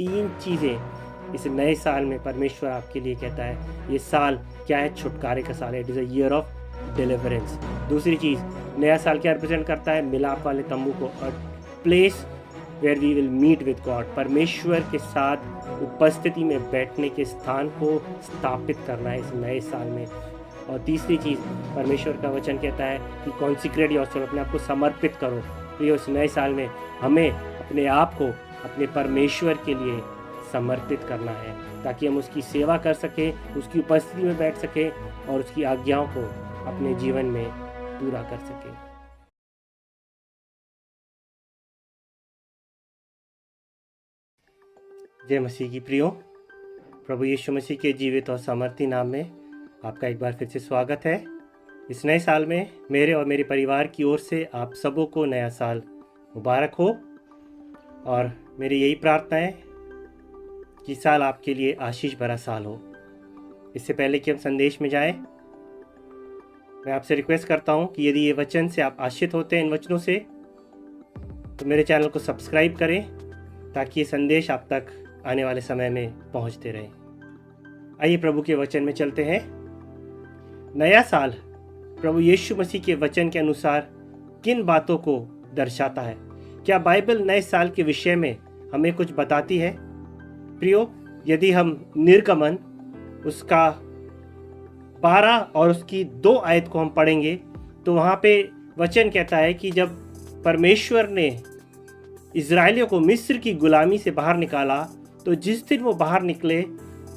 3 चीज़ें इस नए साल में परमेश्वर आपके लिए कहता है। ये साल क्या है? छुटकारे का साल है। It is a year of deliverance. दूसरी चीज़, नया साल क्या रिप्रेजेंट करता है? मिलाप वाले तंबू को, a place where we will meet with God. परमेश्वर के साथ उपस्थिति में बैठने के स्थान को स्थापित करना है इस नए साल में। और तीसरी चीज़, परमेश्वर का वचन कहता है कि कॉन्सिक्रेट योरसेल्फ, अपने आप को समर्पित करो। तो इस नए साल में हमें अपने आप को अपने परमेश्वर के लिए समर्पित करना है, ताकि हम उसकी सेवा कर सकें, उसकी उपस्थिति में बैठ सकें और उसकी आज्ञाओं को अपने जीवन में पूरा कर सकें। जय मसीह की प्रियो, प्रभु यीशु मसीह के जीवित और सामर्थी नाम में आपका एक बार फिर से स्वागत है। इस नए साल में मेरे और मेरे परिवार की ओर से आप सबों को नया साल मुबारक हो। और मेरी यही प्रार्थना है कि साल आपके लिए आशीष भरा साल हो। इससे पहले कि हम संदेश में जाएं, मैं आपसे रिक्वेस्ट करता हूं कि यदि ये वचन से आप आशीषित होते हैं इन वचनों से, तो मेरे चैनल को सब्सक्राइब करें, ताकि ये संदेश आप तक आने वाले समय में पहुंचते रहें। आइए प्रभु के वचन में चलते हैं। नया साल प्रभु यीशु मसीह के वचन के अनुसार किन बातों को दर्शाता है? क्या बाइबल नए साल के विषय में हमें कुछ बताती है? प्रियो, यदि हम निर्गमन उसका 12 और उसकी 2 आयत को हम पढ़ेंगे, तो वहाँ पे वचन कहता है कि जब परमेश्वर ने इज़राइलियों को मिस्र की गुलामी से बाहर निकाला, तो जिस दिन वो बाहर निकले,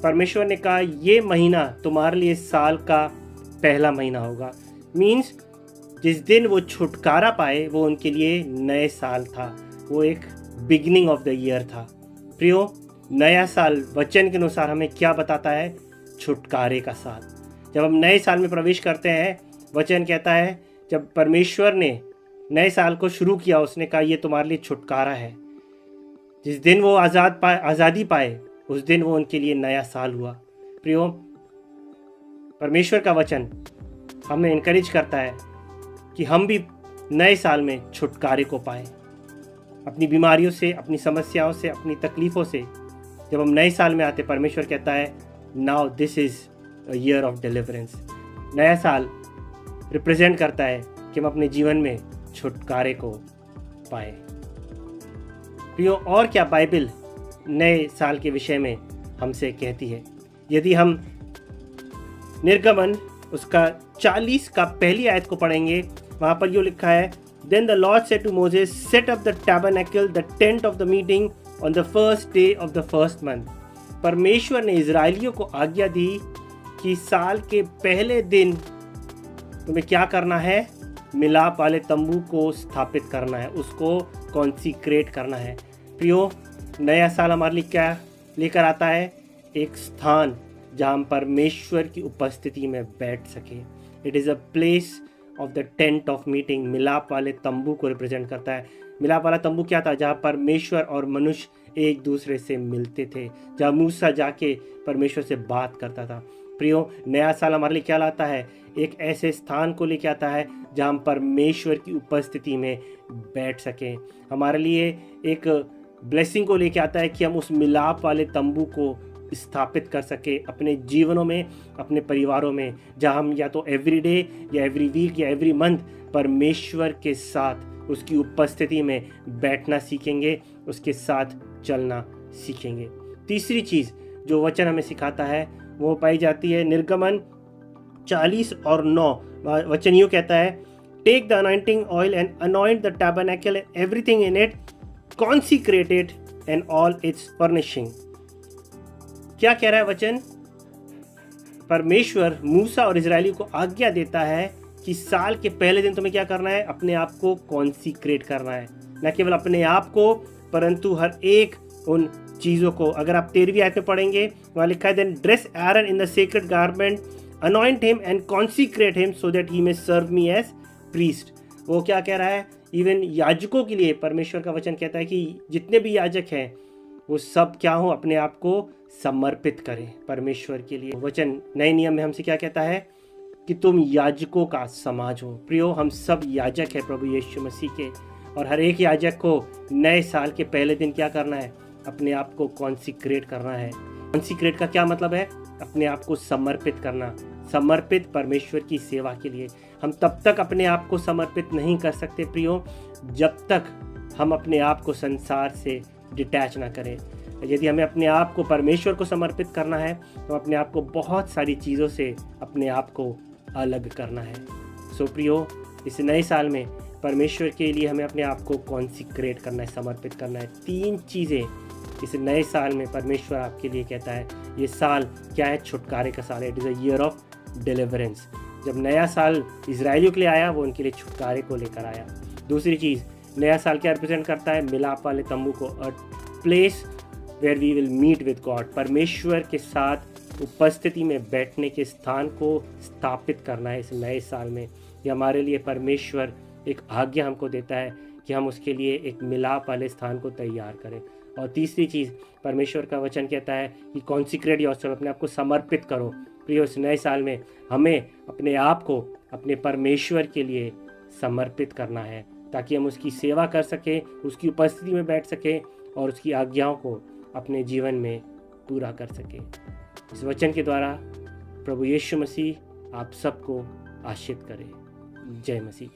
परमेश्वर ने कहा ये महीना तुम्हारे लिए साल का पहला महीना होगा। मीन्स जिस दिन वो छुटकारा पाए वो उनके लिए नए साल था, वो एक बिगिनिंग ऑफ द ईयर था। प्रियो, नया साल वचन के अनुसार हमें क्या बताता है? छुटकारे का साल। जब हम नए साल में प्रवेश करते हैं, वचन कहता है जब परमेश्वर ने नए साल को शुरू किया, उसने कहा ये तुम्हारे लिए छुटकारा है। जिस दिन वो आज़ादी पाए, उस दिन वो उनके लिए नया साल हुआ। प्रियो, परमेश्वर का वचन हमें इनकरेज करता है कि हम भी नए साल में छुटकारे को पाएं, अपनी बीमारियों से, अपनी समस्याओं से, अपनी तकलीफ़ों से। जब हम नए साल में आते, परमेश्वर कहता है now this is a year of deliverance. नया साल रिप्रेजेंट करता है कि हम अपने जीवन में छुटकारे को पाएं। प्रियो, और क्या बाइबल नए साल के विषय में हमसे कहती है? यदि हम निर्गमन उसका 40 का पहली आयत को पढ़ेंगे, वहाँ पर यो लिखा है, Then the Lord said to Moses, set up the tabernacle, the tent of the meeting, on the first day of the first month. परमेश्वर ने इजरायलियों को आज्ञा दी कि साल के पहले दिन तुम्हें क्या करना है? मिलाप वाले तंबू को स्थापित करना है, उसको कॉन्सिक्रेट करना है। प्रियो, नया साल हमारे लिए क्या लेकर आता है? एक स्थान जहाँ हम परमेश्वर की उपस्थिति में बैठ सके। It is a place of the tent of meeting. मिलाप वाले तंबू को रिप्रेजेंट करता है। मिलाप वाला तंबू क्या था? जहाँ परमेश्वर और मनुष्य एक दूसरे से मिलते थे, जहाँ मूसा जाके परमेश्वर से बात करता था। प्रियो, नया साल हमारे लिए क्या लाता है? एक ऐसे स्थान को लेके आता है जहाँ हम परमेश्वर की उपस्थिति में बैठ सकें। हमारे लिए एक ब्लेसिंग को लेके आता है कि हम उस मिलाप वाले तंबू को स्थापित कर सके अपने जीवनों में, अपने परिवारों में, जहाँ हम या तो एवरी डे या एवरी वीक या एवरी मंथ परमेश्वर के साथ उसकी उपस्थिति में बैठना सीखेंगे, उसके साथ चलना सीखेंगे। तीसरी चीज़ जो वचन हमें सिखाता है वो पाई जाती है निर्गमन 40 और 9। वचन यूँ कहता है, take the anointing oil and anoint the tabernacle and everything in it, consecrate it and all its furnishing. क्या कह रहा है वचन? परमेश्वर मूसा और इजरायली को आज्ञा देता है कि साल के पहले दिन तुम्हें क्या करना है? अपने आप को कॉन्सिक्रेट करना है। न केवल अपने आप को, परंतु हर एक उन चीज़ों को। अगर आप 13वीं आयत में पढ़ेंगे, वहाँ लिखा है, then dress Aaron in the sacred garment, anoint him and consecrate him so that he may serve me as priest. वो क्या कह रहा है? इवन याजकों के लिए परमेश्वर का वचन कहता है कि जितने भी याजक हैं वो सब क्या हो? अपने आप को समर्पित करें परमेश्वर के लिए। वचन नए नियम में हमसे क्या कहता है? कि तुम याजकों का समाज हो। प्रियो, हम सब याजक हैं प्रभु यीशु मसीह के, और हर एक याजक को नए साल के पहले दिन क्या करना है? अपने आप को कॉन्सिक्रेट करना है। कॉन्सिक्रेट का क्या मतलब है? अपने आप को समर्पित करना, समर्पित परमेश्वर की सेवा के लिए। हम तब तक अपने आप को समर्पित नहीं कर सकते प्रियो, जब तक हम अपने आप को संसार से डिटैच ना करें। यदि हमें अपने आप को परमेश्वर को समर्पित करना है तो अपने आप को बहुत सारी चीज़ों से अपने आप को अलग करना है। सो प्रियो, इस नए साल में परमेश्वर के लिए हमें अपने आप को कॉन्सिक्रेट करना है, समर्पित करना है। 3 चीज़ें इस नए साल में परमेश्वर आपके लिए कहता है। ये साल क्या है? छुटकारे का साल है। It is a year of deliverance. जब नया साल इजरायलियों के लिए आया, वो उनके लिए छुटकारे को लेकर आया। दूसरी चीज़, नया साल क्या रिप्रेजेंट करता है? मिलाप वाले तंबू को, a place where we will meet with God. परमेश्वर के साथ उपस्थिति में बैठने के स्थान को स्थापित करना है इस नए साल में। ये हमारे लिए परमेश्वर एक आज्ञा हमको देता है कि हम उसके लिए एक मिलाप वाले स्थान को तैयार करें। और तीसरी चीज़, परमेश्वर का वचन कहता है कि कॉन्सिक्रेट योरसेल्फ, अपने आप को समर्पित करो। प्रियो, इस नए साल में हमें अपने आप को अपने परमेश्वर के लिए समर्पित करना है, ताकि हम उसकी सेवा कर सकें, उसकी उपस्थिति में बैठ सकें और उसकी आज्ञाओं को अपने जीवन में पूरा कर सकें। इस वचन के द्वारा प्रभु यीशु मसीह आप सबको आशीष करे। जय मसीह।